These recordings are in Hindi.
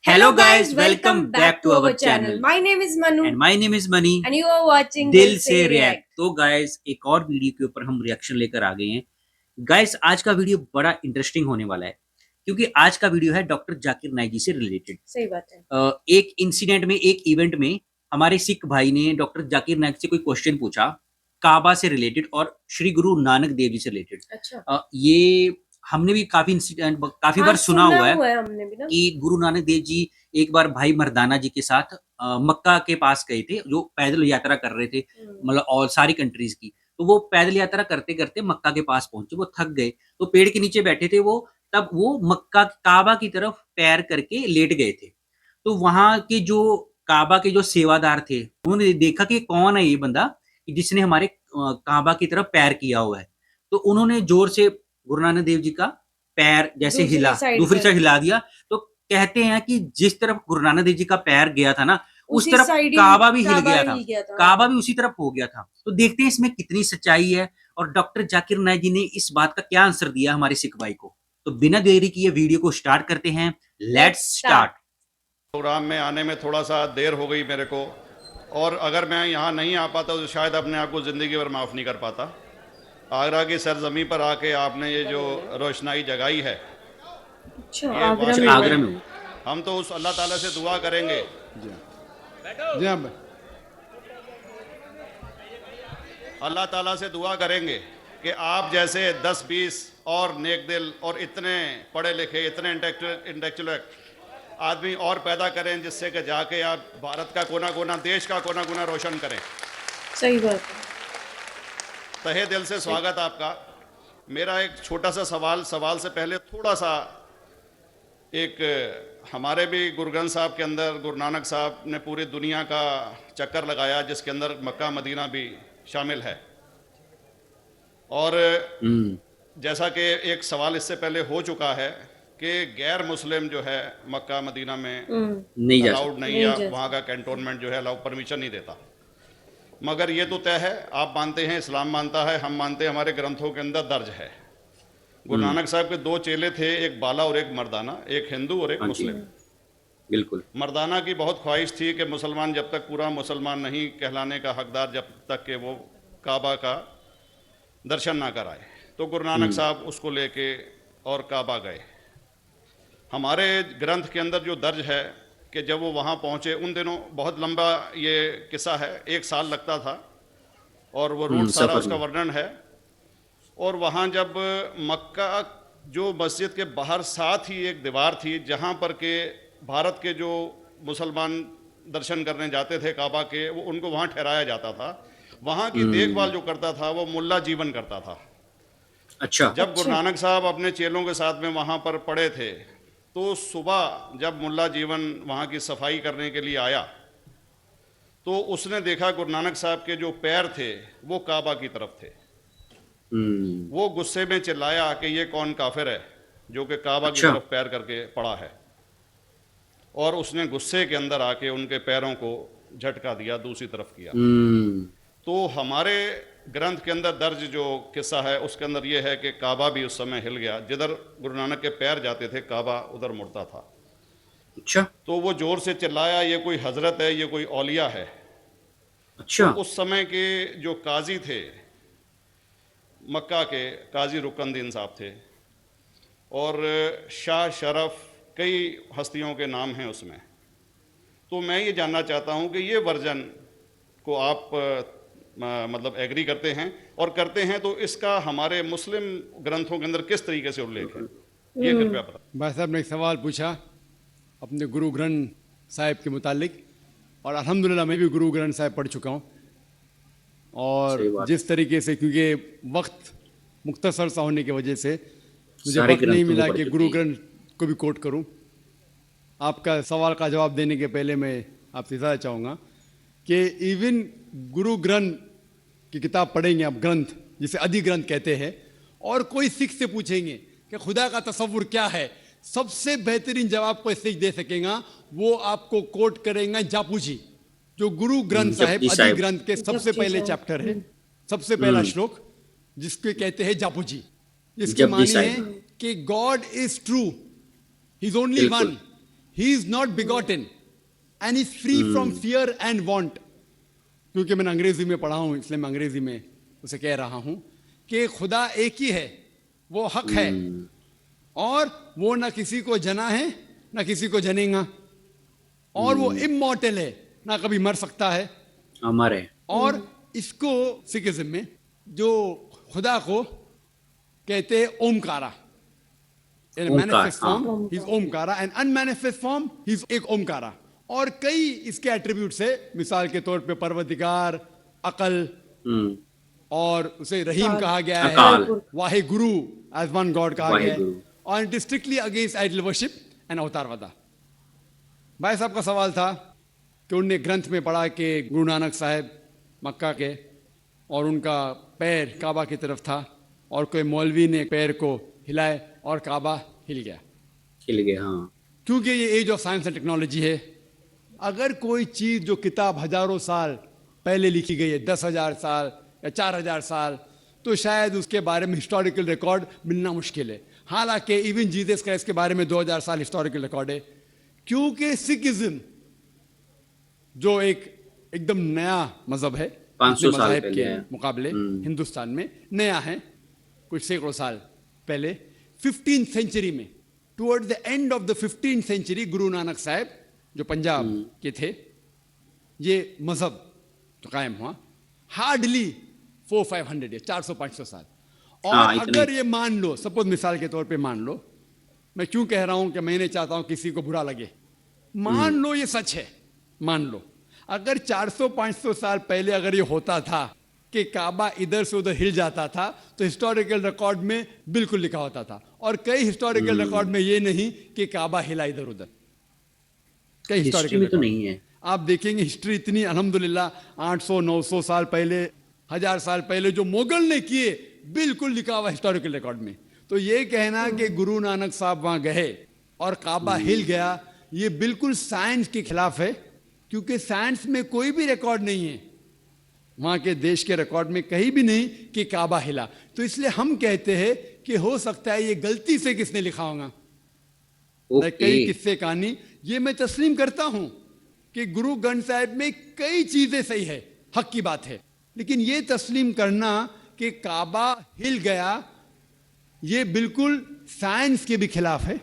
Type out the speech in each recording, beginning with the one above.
Hello guys, welcome back to our channel. My name is Manu And my name is Mani. and you are watching दिल से रिएक्ट। तो गाइस एक और वीडियो के ऊपर हम रिएक्शन लेकर आ गए हैं। गाइस आज का वीडियो बड़ा इंटरेस्टिंग होने वाला है क्योंकि आज का वीडियो है डॉक्टर जाकिर नाइक जी से रिलेटेड। सही बात है। एक इंसिडेंट में, एक इवेंट में हमारे सिख भाई ने डॉक्टर जाकिर नाइक से कोई क्वेश्चन पूछा काबा से रिलेटेड और श्री गुरु नानक देव जी से रिलेटेड। अच्छा। ये हमने भी काफी इंसिडेंट काफी बार सुना हुआ है हमने भी ना कि गुरु नानक देव जी एक बार भाई मर्दाना जी के साथ मक्का के पास गए थे, जो पैदल यात्रा कर रहे थे, मतलब और सारी कंट्रीज की। तो वो पैदल यात्रा करते करते मक्का के पास पहुंचे, वो थक गए तो पेड़ के नीचे बैठे थे वो, तब वो मक्का काबा की तरफ पैर करके लेट गए थे। तो वहां के जो काबा के जो सेवादार थे उन्होंने देखा कि कौन है ये बंदा जिसने हमारे काबा की तरफ पैर किया हुआ है। तो उन्होंने जोर से गुरु नानक देव जी का पैर जैसे हिला, दूसरी साइड हिला दिया। तो कहते हैं कि जिस तरफ गुरु नानक देव जी का पैर गया था ना, उस तरफ काबा भी हिल गया था, काबा भी उसी तरफ हो गया था। तो देखते हैं इसमें कितनी सच्चाई है और डॉक्टर जाकिर नाइक जी ने इस बात का क्या आंसर दिया हमारे सिख भाई को। तो बिना देरी किए वीडियो को स्टार्ट करते हैं। Let's start. प्रोग्राम में आने में थोड़ा सा देर हो गई मेरे को, और अगर मैं यहाँ नहीं आ पाता तो शायद अपने आप को ज़िंदगी भर माफ़ नहीं कर पाता। आगरा की सरजमी पर आके आपने ये जो रोशनाई जगाई है, आगरा में हम तो उस अल्लाह ताला से दुआ करेंगे। अल्लाह ताला से दुआ करेंगे कि आप जैसे 10-20 और नेक दिल और इतने पढ़े लिखे, इतने इंटेलेक्चुअल आदमी और पैदा करें, जिससे कि जाके आप भारत का कोना कोना, देश का कोना कोना रोशन करें। सही बात है। तहे दिल से स्वागत आपका। मेरा एक छोटा सा सवाल से पहले थोड़ा सा, एक हमारे भी गुरु ग्रंथ साहब के अंदर गुरु नानक साहब ने पूरी दुनिया का चक्कर लगाया, जिसके अंदर मक्का मदीना भी शामिल है। और जैसा कि एक सवाल इससे पहले हो चुका है कि गैर मुस्लिम जो है मक्का मदीना में अलाउड नहीं है, वहाँ का कैंटोनमेंट जो है अलाउ परमिशन नहीं देता। मगर ये तो तय है, आप मानते हैं, इस्लाम मानता है, हम मानते हैं, हमारे ग्रंथों के अंदर दर्ज है। गुरु नानक साहब के 2 चेले थे, एक बाला और एक मर्दाना, एक हिंदू और एक मुस्लिम। बिल्कुल। मर्दाना की बहुत ख्वाहिश थी कि मुसलमान जब तक पूरा मुसलमान नहीं कहलाने का हकदार, जब तक कि वो काबा का दर्शन ना कराए, तो गुरु नानक साहब उसको लेके और काबा गए। हमारे ग्रंथ के अंदर जो दर्ज है कि जब वो वहाँ पहुँचे, उन दिनों बहुत लंबा ये किस्सा है, 1 साल लगता था और वो रूट सारा उसका वर्णन है। और वहाँ जब मक्का, जो मस्जिद के बाहर साथ ही एक दीवार थी जहाँ पर के भारत के जो मुसलमान दर्शन करने जाते थे काबा के, वो उनको वहाँ ठहराया जाता था। वहाँ की देखभाल जो करता था वो मुल्ला जीवन करता था। अच्छा। जब गुरु नानक साहब अपने चेलों के साथ में वहाँ पर पड़े थे, तो सुबह जब मुल्ला जीवन वहाँ की सफाई करने के लिए आया, तो उसने देखा गुरु नानक साहब के जो पैर थे वो काबा की तरफ थे। वो गुस्से में चिल्लाया कि ये कौन काफिर है जो कि काबा की तरफ पैर करके पड़ा है, और उसने गुस्से के अंदर आके उनके पैरों को झटका दिया, दूसरी तरफ किया। तो हमारे ग्रंथ के अंदर दर्ज जो किस्सा है उसके अंदर ये है कि काबा भी उस समय हिल गया, जिधर गुरु नानक के पैर जाते थे काबा उधर मुड़ता था। अच्छा। तो वो जोर से चिल्लाया, ये कोई हजरत है, ये कोई औलिया है। अच्छा। तो उस समय के जो काजी थे मक्का के, काजी रुकनदीन साहब थे, और शाह शरफ, कई हस्तियों के नाम हैं उसमें। तो मैं ये जानना चाहता हूँ कि ये वर्जन को आप मतलब एग्री करते हैं, और करते हैं तो इसका हमारे मुस्लिम ग्रंथों के अंदर किस तरीके से उल्लेख है, ये कृपया बताएं। भाई साहब ने एक सवाल पूछा अपने गुरु ग्रंथ साहिब के मुतालिक, और अल्हम्दुलिल्लाह मैं भी गुरु ग्रंथ साहिब पढ़ चुका हूँ। और जिस तरीके से, क्योंकि वक्त मुख्तसर सा होने की वजह से मुझे वक्त नहीं मिला कि गुरु ग्रंथ को भी कोट करूँ। आपका सवाल का जवाब देने के पहले मैं आपसे ज़्यादा चाहूँगा कि इवन गुरु ग्रंथ की किताब पढ़ेंगे आप, ग्रंथ जिसे आदि ग्रंथ कहते हैं, और कोई सिख से पूछेंगे कि खुदा का तसव्वुर क्या है, सबसे बेहतरीन जवाब कोई सिख दे सकेगा वो आपको कोट करेंगे जापू जी, जो गुरु ग्रंथ साहिब आदि ग्रंथ के सबसे पहले चैप्टर है, सबसे पहला श्लोक, जिसके कहते हैं जापू जी। इसके माने है कि God is true, he is only one, he is not begotten and is free from fear and want. क्योंकि मैंने अंग्रेजी में पढ़ा हूं इसलिए मैं अंग्रेजी में उसे कह रहा हूं कि खुदा एक ही है, वो हक है, और वो ना किसी को जना है ना किसी को जनेगा, और वो इमॉर्टल है, ना कभी मर सकता है, अमर है। और इसको सिखिज्म में जो खुदा को कहते हैं ओमकारा, इन ओमकार, मैनिफेस्ट फॉर्म हाँ। He is Omkara and unmanifest form he is एक ओमकारा। और कई इसके एट्रीब्यूट्स है, मिसाल के तौर पे परवरदिगार, अकल, हम्म, और उसे रहीम अकाल। कहा गया अकाल। है, Wahe Guru as one God कहा गया है, वाहिगुरु। और it is strictly against idol worship and अवतारवादा। भाई साहब का सवाल था कि उनने ग्रंथ में पढ़ा कि गुरु नानक साहब मक्का के, और उनका पैर काबा की तरफ था, और कोई मौलवी ने पैर को हिलाए और काबा हिल गया। खिल गए, हाँ। क्योंकि ये age of science and technology है, अगर कोई चीज़ जो किताब हजारों साल पहले लिखी गई है, 10,000 साल या 4,000 साल, तो शायद उसके बारे में हिस्टोरिकल रिकॉर्ड मिलना मुश्किल है। हालांकि इवन जीसस क्राइस्ट के बारे में 2000 साल हिस्टोरिकल रिकॉर्ड है, क्योंकि सिखिज्म जो एकदम नया मजहब है 500 अपने साल मज़ाहिब पहले के है। मुकाबले हिंदुस्तान में नया है, कुछ सैकड़ों साल पहले 15th सेंचुरी में, towards the end of the 15th century, Guru Nanak साहब जो पंजाब के थे, ये मजहब तो कायम हुआ। हार्डली 400-500 या 400-500 साल। और हाँ, इतने। अगर ये मान लो, सपोज मिसाल के तौर पे मान लो, मैं क्यों कह रहा हूं कि मैं नहीं चाहता हूं किसी को बुरा लगे, मान लो ये सच है, मान लो अगर 400-500 साल पहले अगर ये होता था कि काबा इधर से उधर हिल जाता था, तो हिस्टोरिकल रिकॉर्ड में बिल्कुल लिखा होता था। और कई हिस्टोरिकल रिकॉर्ड में ये नहीं कि काबा हिला इधर उधर, कई हिस्ट्री हिस्टोरिकल में तो रिकॉर्ड नहीं है। आप देखेंगे हिस्ट्री इतनी अल्हम्दुलिल्लाह 800-900 साल पहले, 1000 साल पहले जो मुगल ने किए, बिल्कुल लिखा हुआ हिस्टोरिकल रिकॉर्ड में। तो ये कहना कि गुरु नानक साहब वहां गए और काबा हिल गया, ये बिल्कुल साइंस के खिलाफ है, क्योंकि साइंस में कोई भी रिकॉर्ड नहीं है, वहां के देश के रिकॉर्ड में कहीं भी नहीं कि काबा हिला। तो इसलिए हम कहते हैं कि हो सकता है ये गलती से किसने लिखा होगा। ओके। कई किस्से कहानी ये मैं तस्लीम करता हूं कि गुरु ग्रंथ साहिब में कई चीजें सही है, हक की बात है, लेकिन ये तस्लीम करना कि काबा हिल गया, ये बिल्कुल साइंस के भी खिलाफ है,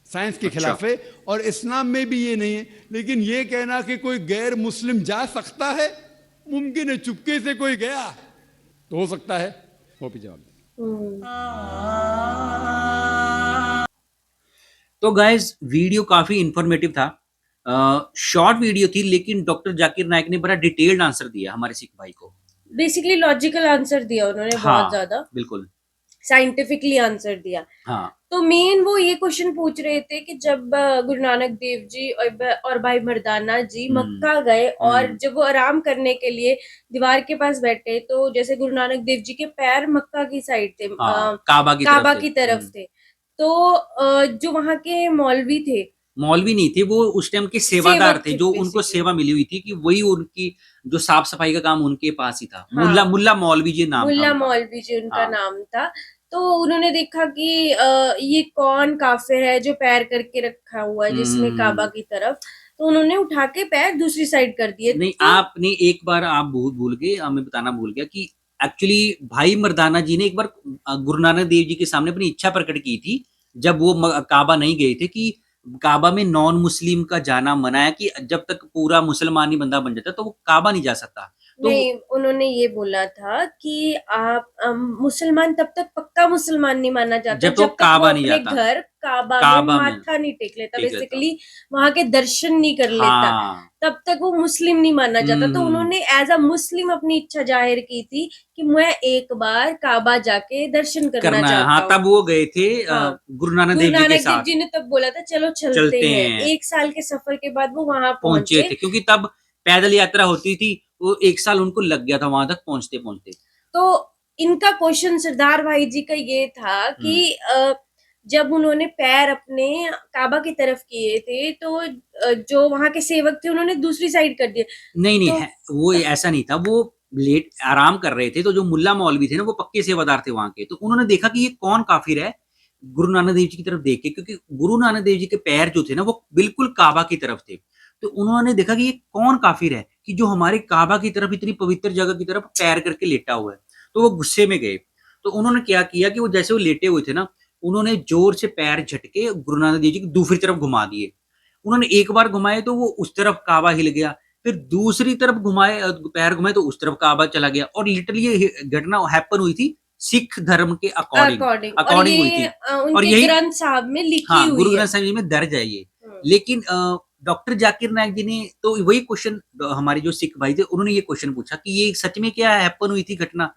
साइंस के खिलाफ है, और इस्लाम में भी ये नहीं है। लेकिन ये कहना कि कोई गैर मुस्लिम जा सकता है, मुमकिन है चुपके से कोई गया तो हो सकता है, वो भी जवाब दे। तो गाइज वीडियो काफी इंफॉर्मेटिव था, शॉर्ट वीडियो थी, लेकिन डॉक्टर जाकिर नाइक ने बड़ा डिटेल्ड आंसर दिया हमारे सिख भाई को। बेसिकली लॉजिकल आंसर दिया उन्होंने, हाँ, बहुत ज्यादा बिल्कुल। साइंटिफिकली आंसर दिया। हाँ, तो मेन वो ये क्वेश्चन पूछ रहे थे कि जब गुरु नानक देव जी और भाई मर्दाना जी मक्का गए, और जब वो आराम करने के लिए दीवार के पास बैठे, तो जैसे गुरु नानक देव जी के पैर मक्का की साइड थे, हाँ, काबा की तरफ थे। तो जो वहां के मौलवी थे, मौलवी नहीं थे वो, उस टाइम के सेवादार सेवक थे, थे जो उनको basically। सेवा मिली हुई थी कि वही उनकी जो साफ सफाई का काम उनके पास ही था। हाँ। मुल्ला मौलवी जी नाम था मुल्ला उनका। मौलवी जी उनका हाँ। नाम था। तो उन्होंने देखा कि ये कौन काफिर है जो पैर करके रखा हुआ है जिसमें काबा की तरफ, तो उन्होंने उठा के पैर दूसरी साइड कर दिए। नहीं, तो आपने एक बार आप भूल गए, हमें बताना भूल गया कि एक्चुअली भाई मर्दाना जी ने एक बार गुरु नानक देव जी के सामने अपनी इच्छा प्रकट की थी, जब वो काबा नहीं गए थे, कि काबा में नॉन मुस्लिम का जाना मना है, कि जब तक पूरा मुसलमान ही बंदा बन जाता तो वो काबा नहीं जा सकता। तो नहीं, उन्होंने ये बोला था कि आप मुसलमान तब तक पक्का मुसलमान नहीं माना जाता जब तो तक काबा वो नहीं अपने जाता। घर काबा में माथा नहीं टेक लेता, टेक लेता। बेसिकली वहां के दर्शन नहीं कर लेता, हाँ, तब तक वो मुस्लिम नहीं माना जाता। तो उन्होंने एज अ मुस्लिम अपनी इच्छा जाहिर की थी कि मैं एक बार काबा जाके दर्शन करना चाहता हाँ, हूँ। तब वो गए थे हाँ। गुरु नानक देव जी के साथ। जी ने तब बोला था चलो चलते हैं। 1 साल के सफर के बाद वो वहां पहुंचे थे, क्योंकि तब पैदल यात्रा होती थी, वो 1 साल उनको लग गया था वहां तक पहुंचते पहुंचते। तो इनका क्वेश्चन सरदार भाई जी का ये था कि जब उन्होंने पैर अपने काबा की तरफ किए थे, तो जो वहां के सेवक थे उन्होंने दूसरी साइड कर दिए। नहीं, तो वो ऐसा नहीं था, वो लेट आराम कर रहे थे, तो जो मुल्ला मौलवी थे ना, वो पक्के सेवादार थे वहां के, तो उन्होंने देखा कि ये कौन काफिर है गुरु नानक देव जी की तरफ देख के, क्योंकि गुरु नानक देव जी के पैर जो थे ना वो बिल्कुल काबा की तरफ थे। तो उन्होंने देखा कि ये कौन काफिर है कि जो हमारे काबा की तरफ, इतनी पवित्र जगह की तरफ पैर करके लेटा हुआ है। तो वो गुस्से में गए। तो उन्होंने क्या किया कि वो जैसे वो लेटे हुए थे ना, उन्होंने जोर से पैर झटके गुरु नानक देव जी की दूसरी तरफ घुमा दिए। उन्होंने एक बार घुमाए तो वो उस तरफ काबा हिल गया, फिर दूसरी तरफ घुमाए, पैर घुमाए तो उस तरफ काबा चला गया। और लिटरली ये घटना हैपन हुई थी सिख धर्म के अकॉर्डिंग अकॉर्डिंग, और अकॉर्डिंग हुई ये थी। और उनके यही ग्रंथ साहब में लिखी हाँ, हुई गुरु है। ग्रंथ साहिब जी में दर्ज है ये। हम्म। लेकिन डॉक्टर जाकिर नायक जी ने तो वही क्वेश्चन, हमारे जो सिख भाई थे उन्होंने ये क्वेश्चन पूछा कि ये सच में क्या हैपन हुई थी घटना।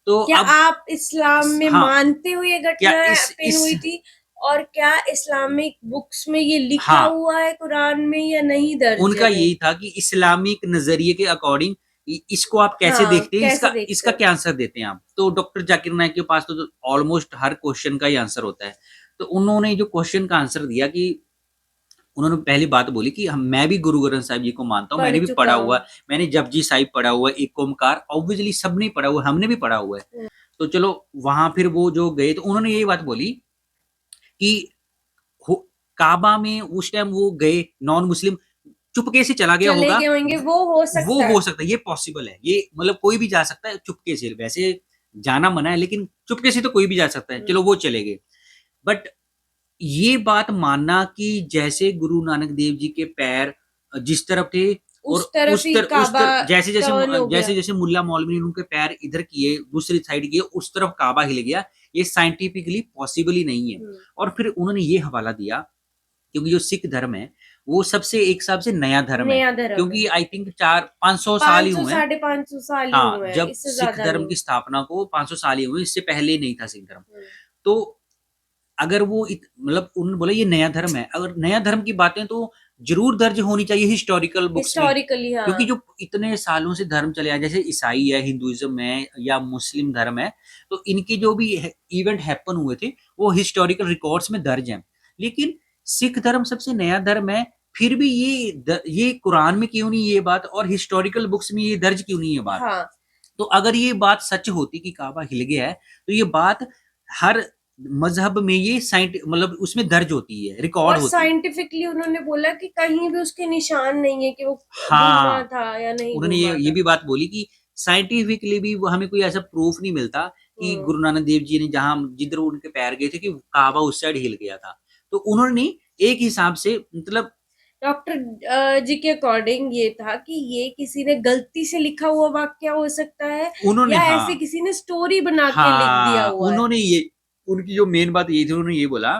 तो क्या अब आप इस्लाम में हाँ, मानते हो ये क्या घटना इस हैपन हुई थी, और क्या इस्लामिक बुक्स में ये लिखा हाँ, हुआ है कुरान में या नहीं दर्ज उनका है? यही था कि इस्लामिक नजरिए के अकॉर्डिंग इसको आप कैसे हाँ, देखते हैं, कैसे इसका देखते इसका हो? क्या आंसर देते हैं आप। तो डॉक्टर जाकिर नायक के पास तो ऑलमोस्ट हर क्वेश्चन का ही आंसर होता है। तो उन्होंने जो क्वेश्चन का आंसर दिया कि उन्होंने पहली बात बोली कि मैं भी गुरु ग्रंथ साहिब जी को मानता हूँ, पढ़ मैंने भी चुका पढ़ा हूँ। हुआ है, मैंने जपजी साहिब पढ़ा हुआ है, एक ओमकार ऑब्वियसली सबने पढ़ा हुआ है, हमने भी पढ़ा हुआ है। हम्म। तो चलो वहां फिर वो जो गए तो उन्होंने यही बात बोली कि काबा में उस टाइम वो गए, नॉन मुस्लिम चुपके से चला गया चले होगा, गए होंगे, वो हो सकता है। ये पॉसिबल है, ये मतलब कोई भी जा सकता है चुपके से। वैसे जाना मना है लेकिन चुपके से तो कोई भी जा सकता है। चलो वो चले गए, बट ये बात मानना कि जैसे गुरु नानक देव जी के पैर जिस तरफ थे और उस तरफ ही काबा जैसे जैसे टर्न हो जैसे गया। जैसे मुल्ला मौलवी ने उनके पैर इधर किए, दूसरी साइड किए, उस तरफ काबा हिल गया, ये साइंटिफिकली पॉसिबल ही नहीं है। और फिर उन्होंने ये हवाला दिया क्योंकि जो सिख धर्म है वो सबसे एक हिसाब से नया धर्म है, नया धर्म है। क्योंकि आई थिंक 400-500 साल ही 500 हुए हैं। 550 साल ही हाँ, हुए हैं, जब इससे सिख ज्यादा धर्म नहीं। की स्थापना को 500 साल ही हुए, इससे पहले नहीं था सिख धर्म। हम्म। तो अगर वो मतलब उन्होंने बोला ये नया धर्म है, अगर नया धर्म की बातें तो जरूर दर्ज होनी चाहिए हिस्टोरिकल बुक्स में, हिस्टोरिकली हाँ। क्योंकि जो इतने सालों से धर्म चले आए, जैसे ईसाई है, हिंदुइज्म है या मुस्लिम धर्म है, तो इनके जो भी इवेंट हैपन हुए थे वो हिस्टोरिकल रिकॉर्ड्स में दर्ज हैं। लेकिन सिख धर्म सबसे नया धर्म है, फिर भी ये कुरान में क्यों नहीं ये बात, और हिस्टोरिकल बुक्स में ये दर्ज क्यों नहीं ये बात। हाँ। तो अगर ये बात सच होती कि काबा हिल गया है, तो ये बात हर मजहब में ये मतलब उसमें दर्ज होती है, रिकॉर्ड और होती है। साइंटिफिकली उन्होंने बोला कि कहीं भी उसके निशान नहीं है कि वो घूमा हाँ, था या नहीं उन्होंने घूमा ये था। भी बात बोली कि साइंटिफिकली भी हमें कोई ऐसा प्रूफ नहीं मिलता कि गुरु नानक देव जी ने जहां जिधर उनके पैर गए थे कि काबा उस साइड हिल गया था। तो उन्होंने एक हिसाब से मतलब डॉक्टर जी के अकॉर्डिंग ये था कि ये किसी ने गलती से लिखा हुआ वाक्य हो सकता है, उन्होंने या हाँ, ऐसे किसी ने स्टोरी बना के लिख दिया हाँ, हुआ है। उन्होंने ये उनकी जो मेन बात ये थी, उन्होंने ये बोला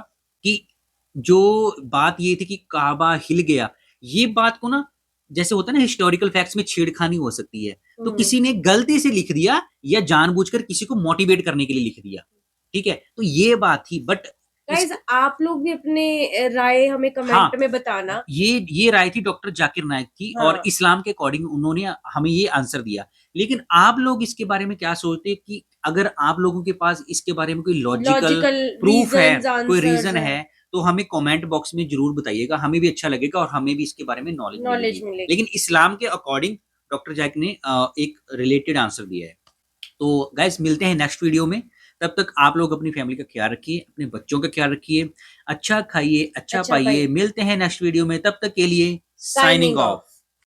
कि जो बात ये थी कि काबा हिल गया, ये बात को ना जैसे होता है ना हिस्टोरिकल फैक्ट्स में छेड़खानी हो सकती है, तो किसी ने गलती से लिख दिया या जानबूझकर किसी को मोटिवेट करने के लिए लिख दिया, ठीक है, तो ये बात थी। बट गाइस आप लोग भी अपने राय हमें कमेंट में बताना। ये राय थी डॉक्टर जाकिर नायक की, हाँ। और इस्लाम के अकॉर्डिंग उन्होंने हमें ये आंसर दिया। लेकिन आप लोग इसके बारे में क्या सोचते हैं कि अगर आप लोगों के पास इसके बारे में कोई लॉजिकल प्रूफ है, कोई रीजन है, तो हमें कमेंट बॉक्स में जरूर बताइएगा, हमें भी अच्छा लगेगा और हमें भी इसके बारे में नॉलेज मिलेगी। लेकिन इस्लाम के अकॉर्डिंग डॉक्टर जाकिर ने एक रिलेटेड आंसर दिया है। तो गाइस मिलते हैं नेक्स्ट वीडियो में, तब तक आप लोग अपनी फैमिली का ख्याल रखिए, अपने बच्चों का ख्याल रखिए, अच्छा खाइए, अच्छा पाइए। मिलते हैं नेक्स्ट वीडियो में, तब तक के लिए साइनिंग ऑफ।